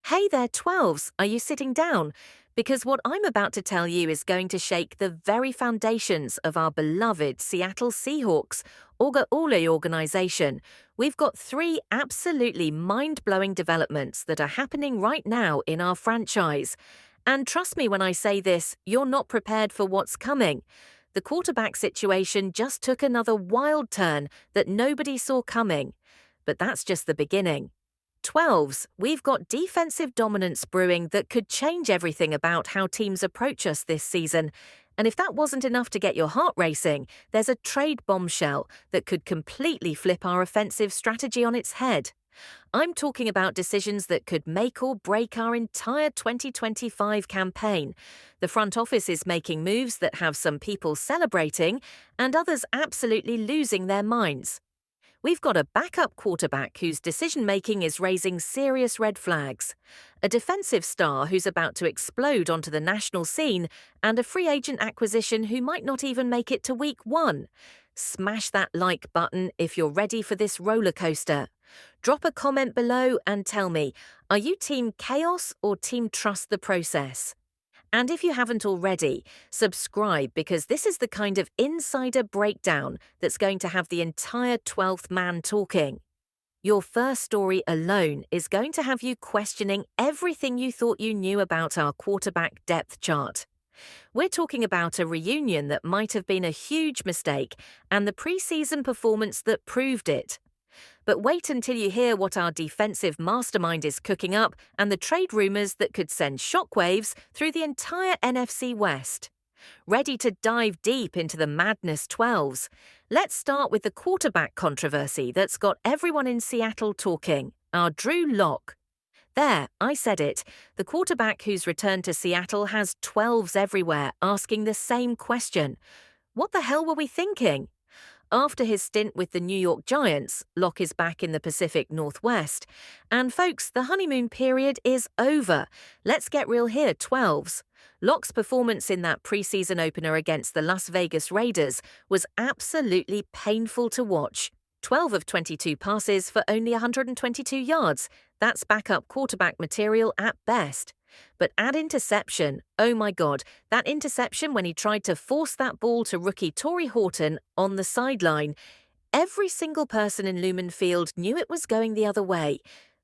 Hey there, 12s, are you sitting down? Because what I'm about to tell you is going to shake the very foundations of our beloved Seattle Seahawks organization. We've got three absolutely mind-blowing developments that are happening right now in our franchise. And trust me when I say this, you're not prepared for what's coming. The quarterback situation just took another wild turn that nobody saw coming. But that's just the beginning. 12s, we've got defensive dominance brewing that could change everything about how teams approach us this season. And if that wasn't enough to get your heart racing, there's a trade bombshell that could completely flip our offensive strategy on its head. I'm talking about decisions that could make or break our entire 2025 campaign. The front office is making moves that have some people celebrating and others absolutely losing their minds. We've got a backup quarterback whose decision-making is raising serious red flags, a defensive star who's about to explode onto the national scene, and a free agent acquisition who might not even make it to week 1. Smash that like button if you're ready for this roller coaster. Drop a comment below and tell me, are you team chaos or team trust the process? And if you haven't already, subscribe because this is the kind of insider breakdown that's going to have the entire 12th man talking. Your first story alone is going to have you questioning everything you thought you knew about our quarterback depth chart. We're talking about a reunion that might have been a huge mistake and the preseason performance that proved it. But wait until you hear what our defensive mastermind is cooking up and the trade rumors that could send shockwaves through the entire NFC West. Ready to dive deep into the madness 12s? Let's start with the quarterback controversy that's got everyone in Seattle talking, our Drew Lock. There, I said it. The quarterback who's returned to Seattle has 12s everywhere asking the same question. What the hell were we thinking? After his stint with the New York Giants, Locke is back in the Pacific Northwest. And folks, the honeymoon period is over. Let's get real here, 12s. Locke's performance in that preseason opener against the Las Vegas Raiders was absolutely painful to watch. 12 of 22 passes for only 122 yards. That's backup quarterback material at best. But add interception. Oh my God, that interception when he tried to force that ball to rookie Torrey Horton on the sideline. Every single person in Lumen Field knew it was going the other way.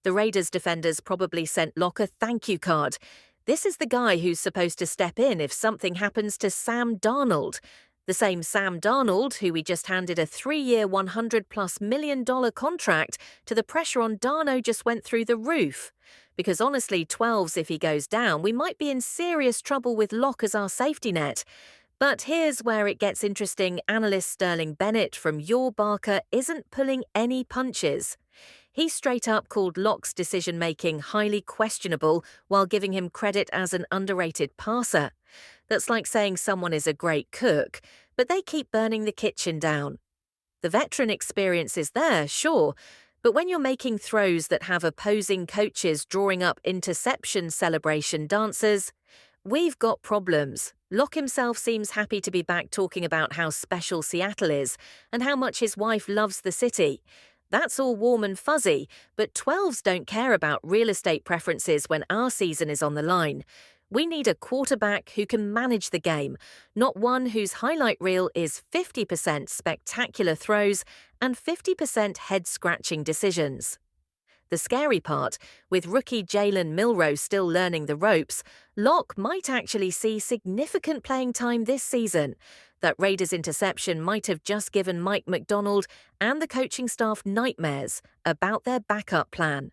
The Raiders defenders probably sent Locke a thank you card. This is the guy who's supposed to step in if something happens to Sam Darnold. The same Sam Darnold, who we just handed a 3-year $100+ million contract, to the pressure on Darno just went through the roof. Because honestly, 12s, if he goes down, we might be in serious trouble with Locke as our safety net. But here's where it gets interesting. Analyst Sterling Bennett from Your Barker isn't pulling any punches. He straight up called Locke's decision-making highly questionable while giving him credit as an underrated passer. That's like saying someone is a great cook, but they keep burning the kitchen down. The veteran experience is there, sure, but when you're making throws that have opposing coaches drawing up interception celebration dancers, we've got problems. Locke himself seems happy to be back talking about how special Seattle is and how much his wife loves the city. That's all warm and fuzzy, but 12s don't care about real estate preferences when our season is on the line. We need a quarterback who can manage the game, not one whose highlight reel is 50% spectacular throws and 50% head-scratching decisions. The scary part, with rookie Jalen Milroe still learning the ropes, Locke might actually see significant playing time this season. That Raiders interception might have just given Mike McDonald and the coaching staff nightmares about their backup plan.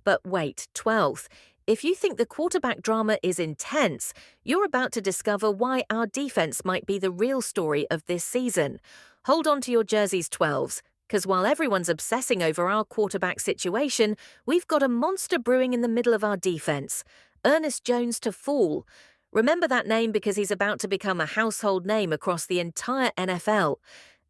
But wait, 12th. If you think the quarterback drama is intense, you're about to discover why our defense might be the real story of this season. Hold on to your jerseys, 12s, because while everyone's obsessing over our quarterback situation, we've got a monster brewing in the middle of our defense. Ernest Jones to fall. Remember that name because he's about to become a household name across the entire NFL.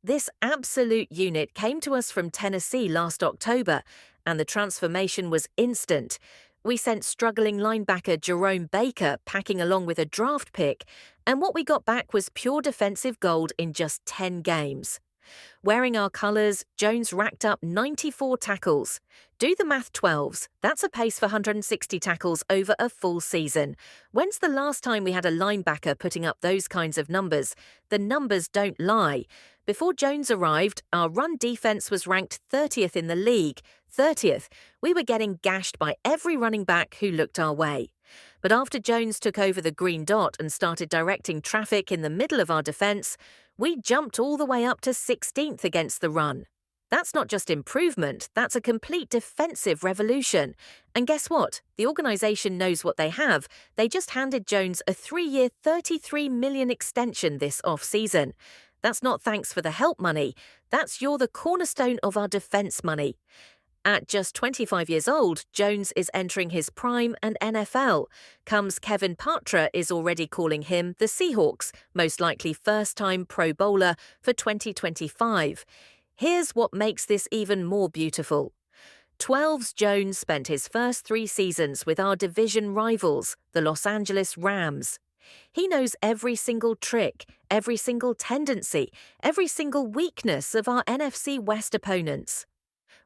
This absolute unit came to us from Tennessee last October, and the transformation was instant. We sent struggling linebacker Jerome Baker packing along with a draft pick, and what we got back was pure defensive gold in just 10 games. Wearing our colours, Jones racked up 94 tackles. Do the math 12s. That's a pace for 160 tackles over a full season. When's the last time we had a linebacker putting up those kinds of numbers? The numbers don't lie. Before Jones arrived, our run defense was ranked 30th in the league. 30th. We were getting gashed by every running back who looked our way. But after Jones took over the green dot and started directing traffic in the middle of our defense, we jumped all the way up to 16th against the run. That's not just improvement, that's a complete defensive revolution. And guess what? The organization knows what they have. They just handed Jones a 3-year, $33 million extension this off-season. That's not thanks for the help money. That's you're the cornerstone of our defense money. At just 25 years old, Jones is entering his prime and NFL. Comes Kevin Patra is already calling him the Seahawks, most likely first-time Pro Bowler for 2025. Here's what makes this even more beautiful. 12's Jones spent his first 3 seasons with our division rivals, the Los Angeles Rams. He knows every single trick, every single tendency, every single weakness of our NFC West opponents.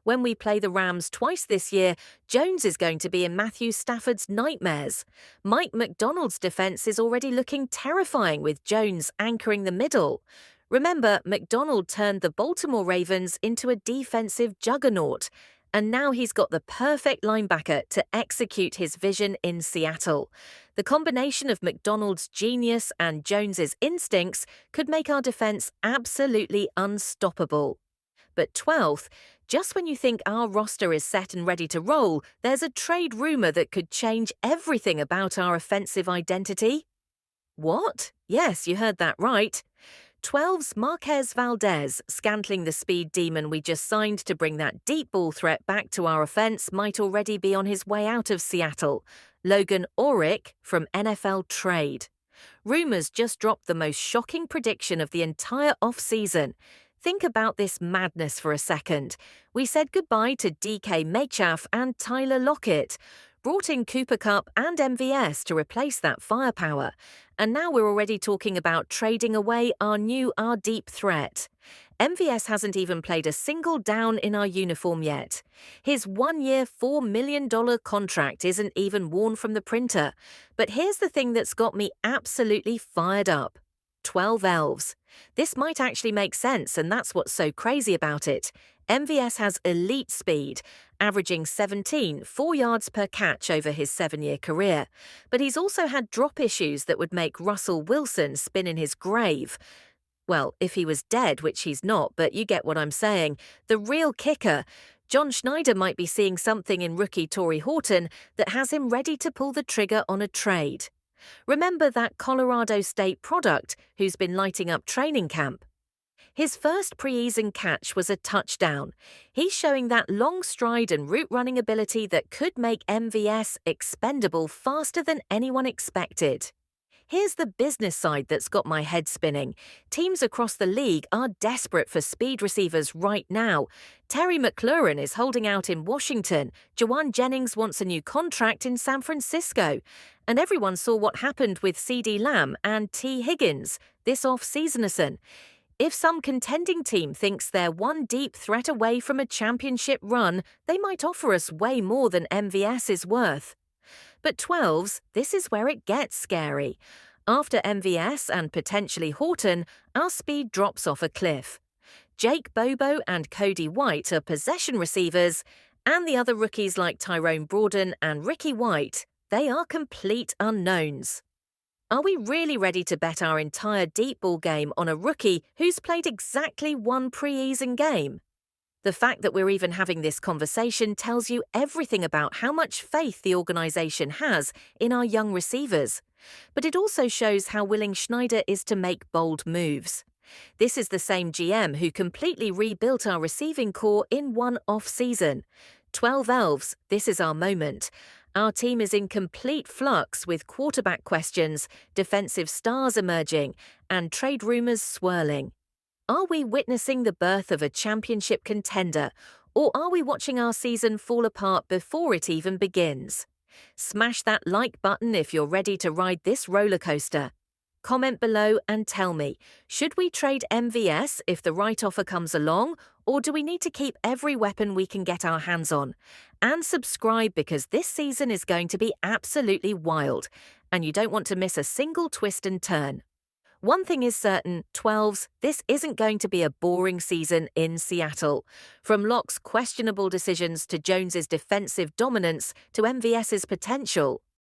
When we play the Rams twice this year, Jones is going to be in Matthew Stafford's nightmares. Mike McDonald's defense is already looking terrifying with Jones anchoring the middle. Remember, McDonald turned the Baltimore Ravens into a defensive juggernaut, and now he's got the perfect linebacker to execute his vision in Seattle. The combination of McDonald's genius and Jones's instincts could make our defense absolutely unstoppable. But 12th, just when you think our roster is set and ready to roll, there's a trade rumor that could change everything about our offensive identity. What? Yes, you heard that right. 12's Marquez Valdez, scantling the speed demon we just signed to bring that deep ball threat back to our offense, might already be on his way out of Seattle. Logan Orrick from NFL Trade. Rumors just dropped the most shocking prediction of the entire off-season. Think about this madness for a second. We said goodbye to DK Metcalf and Tyler Lockett, brought in Cooper Kupp and MVS to replace that firepower, and now we're already talking about trading away our deep threat. MVS hasn't even played a single down in our uniform yet. His 1-year, $4 million contract isn't even worn from the printer. But here's the thing that's got me absolutely fired up. 12 elves. This might actually make sense, and that's what's so crazy about it. MVS has elite speed, averaging 4 yards per catch over his 7-year career. But he's also had drop issues that would make Russell Wilson spin in his grave. Well, if he was dead, which he's not, but you get what I'm saying. The real kicker, John Schneider might be seeing something in rookie Torrey Horton that has him ready to pull the trigger on a trade. Remember that Colorado State product who's been lighting up training camp? His first preseason catch was a touchdown. He's showing that long stride and route running ability that could make MVS expendable faster than anyone expected. Here's the business side that's got my head spinning. Teams across the league are desperate for speed receivers right now. Terry McLaurin is holding out in Washington. Jawan Jennings wants a new contract in San Francisco. And everyone saw what happened with CeeDee Lamb and T. Higgins this off-season. If some contending team thinks they're one deep threat away from a championship run, they might offer us way more than MVS is worth. But 12's, this is where it gets scary. After MVS and potentially Horton, our speed drops off a cliff. Jake Bobo and Cody White are possession receivers, and the other rookies like Tyrone Broden and Ricky White, they are complete unknowns. Are we really ready to bet our entire deep ball game on a rookie who's played exactly one preseason game? The fact that we're even having this conversation tells you everything about how much faith the organization has in our young receivers. But it also shows how willing Schneider is to make bold moves. This is the same GM who completely rebuilt our receiving core in one off-season. 12 elves, this is our moment. Our team is in complete flux with quarterback questions, defensive stars emerging, and trade rumors swirling. Are we witnessing the birth of a championship contender, or are we watching our season fall apart before it even begins? Smash that like button if you're ready to ride this roller coaster. Comment below and tell me, should we trade MVS if the right offer comes along, or do we need to keep every weapon we can get our hands on? And subscribe because this season is going to be absolutely wild, and you don't want to miss a single twist and turn. One thing is certain, 12s, this isn't going to be a boring season in Seattle. From Locke's questionable decisions to Jones's defensive dominance to MVS's potential,